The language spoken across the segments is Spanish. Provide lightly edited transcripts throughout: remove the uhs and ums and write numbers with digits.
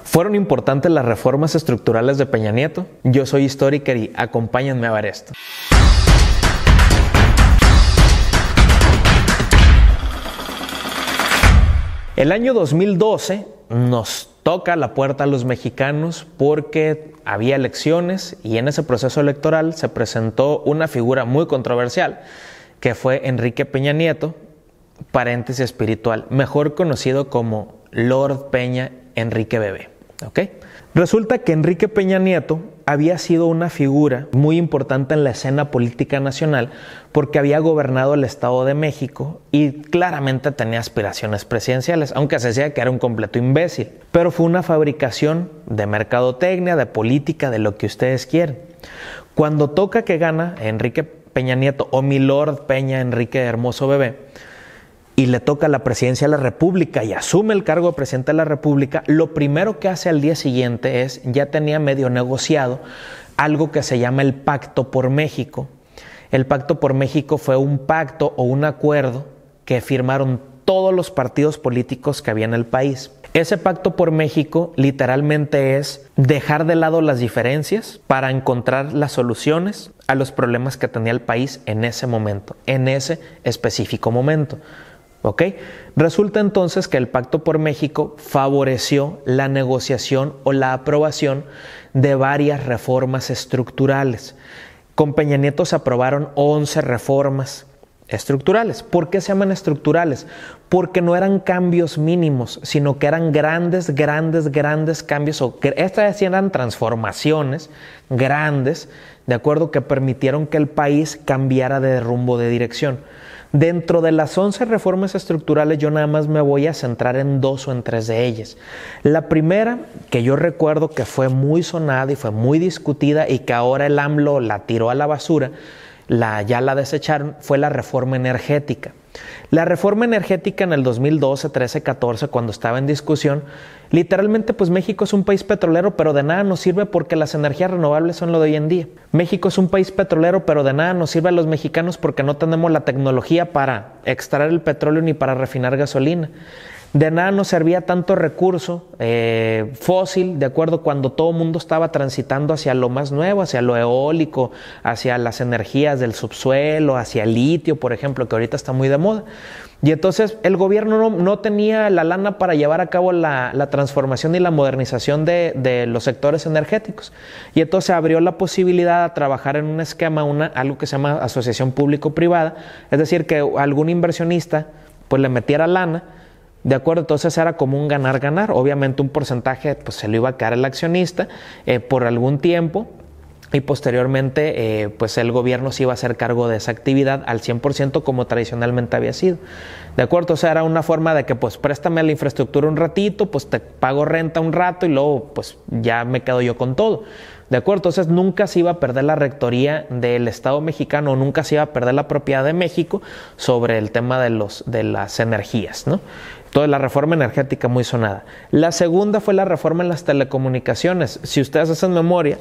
¿Fueron importantes las reformas estructurales de Peña Nieto? Yo soy Historiker y acompáñenme a ver esto. El año 2012 nos toca la puerta a los mexicanos porque había elecciones y en ese proceso electoral se presentó una figura muy controversial que fue Enrique Peña Nieto, paréntesis espiritual, mejor conocido como Lord Peña Enrique Bebé. ¿Okay? Resulta que Enrique Peña Nieto había sido una figura muy importante en la escena política nacional porque había gobernado el Estado de México y claramente tenía aspiraciones presidenciales, aunque se decía que era un completo imbécil. Pero fue una fabricación de mercadotecnia, de política, de lo que ustedes quieren. Cuando toca que gana Enrique Peña Nieto o mi Lord Peña Enrique Hermoso Bebé, y le toca la presidencia de la República y asume el cargo de presidente de la República, lo primero que hace al día siguiente es, ya tenía medio negociado algo que se llama el Pacto por México. El Pacto por México fue un pacto o un acuerdo que firmaron todos los partidos políticos que había en el país. Ese Pacto por México literalmente es dejar de lado las diferencias para encontrar las soluciones a los problemas que tenía el país en ese momento, en ese específico momento. ¿Ok? Resulta entonces que el Pacto por México favoreció la negociación o la aprobación de varias reformas estructurales. Con Peña Nieto se aprobaron 11 reformas estructurales. ¿Por qué se llaman estructurales? Porque no eran cambios mínimos, sino que eran grandes cambios. Estas eran transformaciones grandes, de acuerdo, que permitieron que el país cambiara de rumbo, de dirección. Dentro de las 11 reformas estructurales yo nada más me voy a centrar en 2 o en 3 de ellas. La primera, que yo recuerdo que fue muy sonada y fue muy discutida y que ahora el AMLO la tiró a la basura, ya la desecharon, fue la reforma energética. La reforma energética en el 2012, 13, 14, cuando estaba en discusión, literalmente pues México es un país petrolero, pero de nada nos sirve porque las energías renovables son lo de hoy en día. México es un país petrolero, pero de nada nos sirve a los mexicanos porque no tenemos la tecnología para extraer el petróleo ni para refinar gasolina. De nada nos servía tanto recurso fósil, de acuerdo, cuando todo el mundo estaba transitando hacia lo más nuevo, hacia lo eólico, hacia las energías del subsuelo, hacia el litio, por ejemplo, que ahorita está muy de moda. Y entonces el gobierno no tenía la lana para llevar a cabo la transformación y la modernización de los sectores energéticos. Y entonces abrió la posibilidad de trabajar en un esquema, algo que se llama asociación público-privada, es decir, que algún inversionista pues le metiera lana. De acuerdo, entonces era como un ganar-ganar. Obviamente un porcentaje pues se lo iba a quedar el accionista por algún tiempo y posteriormente pues el gobierno se iba a hacer cargo de esa actividad al 100% como tradicionalmente había sido. De acuerdo, o sea, era una forma de que pues préstame la infraestructura un ratito, pues te pago renta un rato y luego pues ya me quedo yo con todo. De acuerdo, entonces nunca se iba a perder la rectoría del Estado mexicano, nunca se iba a perder la propiedad de México sobre el tema de las energías, ¿no? Toda la reforma energética muy sonada. La segunda fue la reforma en las telecomunicaciones. Si ustedes hacen memoria,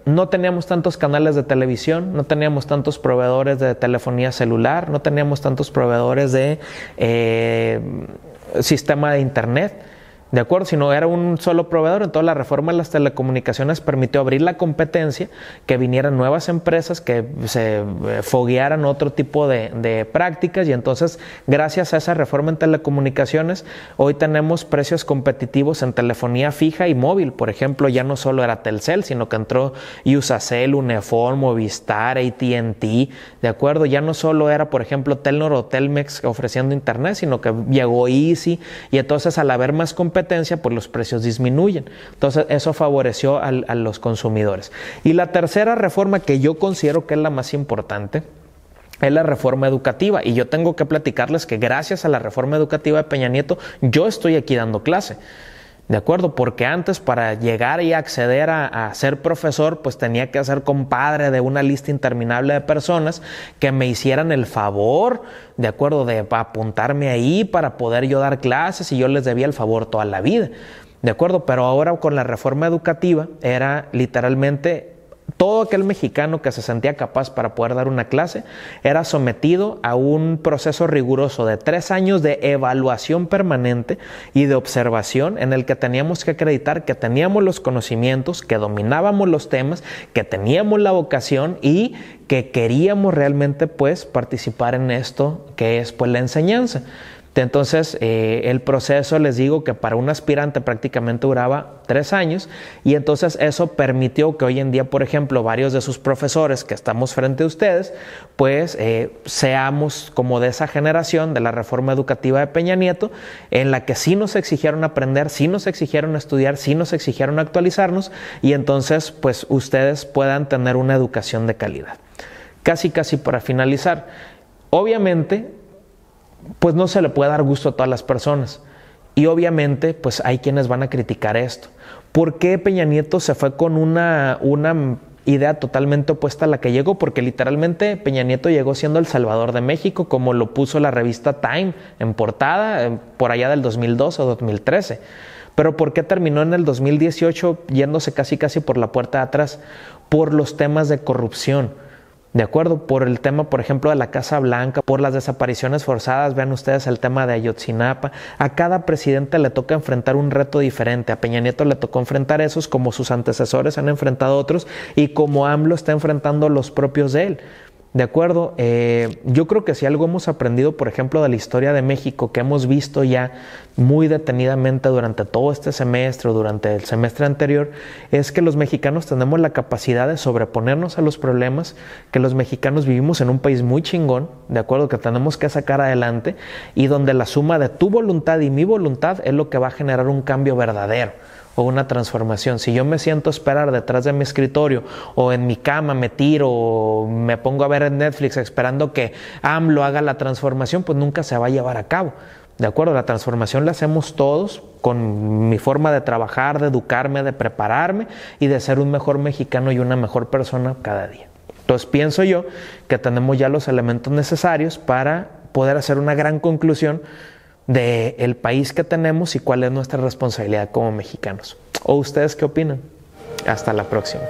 no teníamos tantos canales de televisión, no teníamos tantos proveedores de telefonía celular, no teníamos tantos proveedores de sistema de internet. ¿De acuerdo? Si no era un solo proveedor, entonces la reforma de las telecomunicaciones permitió abrir la competencia, que vinieran nuevas empresas, que se foguearan otro tipo de prácticas y entonces gracias a esa reforma en telecomunicaciones hoy tenemos precios competitivos en telefonía fija y móvil. Por ejemplo, ya no solo era Telcel, sino que entró Usacell, Unifón, Movistar, AT&T, ¿de acuerdo? Ya no solo era, por ejemplo, Telnor o Telmex ofreciendo internet, sino que llegó Easy y entonces al haber más competencia, pues los precios disminuyen. Entonces eso favoreció a los consumidores. Y la tercera reforma, que yo considero que es la más importante, es la reforma educativa. Y yo tengo que platicarles que gracias a la reforma educativa de Peña Nieto, yo estoy aquí dando clase. ¿De acuerdo? Porque antes para llegar y acceder a ser profesor, pues tenía que ser compadre de una lista interminable de personas que me hicieran el favor, ¿de acuerdo?, de apuntarme ahí para poder yo dar clases y yo les debía el favor toda la vida. ¿De acuerdo? Pero ahora con la reforma educativa era literalmente Todo aquel mexicano que se sentía capaz para poder dar una clase era sometido a un proceso riguroso de 3 años de evaluación permanente y de observación en el que teníamos que acreditar que teníamos los conocimientos, que dominábamos los temas, que teníamos la vocación y que queríamos realmente pues participar en esto que es pues la enseñanza. Entonces, el proceso, les digo que para un aspirante prácticamente duraba 3 años y entonces eso permitió que hoy en día, por ejemplo, varios de sus profesores que estamos frente a ustedes, pues seamos como de esa generación de la reforma educativa de Peña Nieto, en la que sí nos exigieron aprender, sí nos exigieron estudiar, sí nos exigieron actualizarnos y entonces pues ustedes puedan tener una educación de calidad. Casi para finalizar, obviamente pues no se le puede dar gusto a todas las personas y obviamente pues hay quienes van a criticar esto. ¿Por qué Peña Nieto se fue con una idea totalmente opuesta a la que llegó? Porque literalmente Peña Nieto llegó siendo el Salvador de México, como lo puso la revista Time en portada por allá del 2012 o 2013. Pero ¿por qué terminó en el 2018 yéndose casi por la puerta de atrás? Por los temas de corrupción. ¿De acuerdo? Por el tema, por ejemplo, de la Casa Blanca, por las desapariciones forzadas, vean ustedes el tema de Ayotzinapa. A cada presidente le toca enfrentar un reto diferente. A Peña Nieto le tocó enfrentar esos como sus antecesores han enfrentado otros y como AMLO está enfrentando los propios de él. ¿De acuerdo? Yo creo que si algo hemos aprendido, por ejemplo, de la historia de México, que hemos visto ya muy detenidamente durante todo este semestre o durante el semestre anterior, es que los mexicanos tenemos la capacidad de sobreponernos a los problemas, que los mexicanos vivimos en un país muy chingón, ¿de acuerdo? Que tenemos que sacar adelante y donde la suma de tu voluntad y mi voluntad es lo que va a generar un cambio verdadero o una transformación. Si yo me siento a esperar detrás de mi escritorio o en mi cama me tiro o me pongo a ver en Netflix esperando que AMLO haga la transformación, pues nunca se va a llevar a cabo. ¿De acuerdo? La transformación la hacemos todos con mi forma de trabajar, de educarme, de prepararme y de ser un mejor mexicano y una mejor persona cada día. Entonces pienso yo que tenemos ya los elementos necesarios para poder hacer una gran conclusión del país que tenemos y cuál es nuestra responsabilidad como mexicanos. ¿O ustedes qué opinan? Hasta la próxima.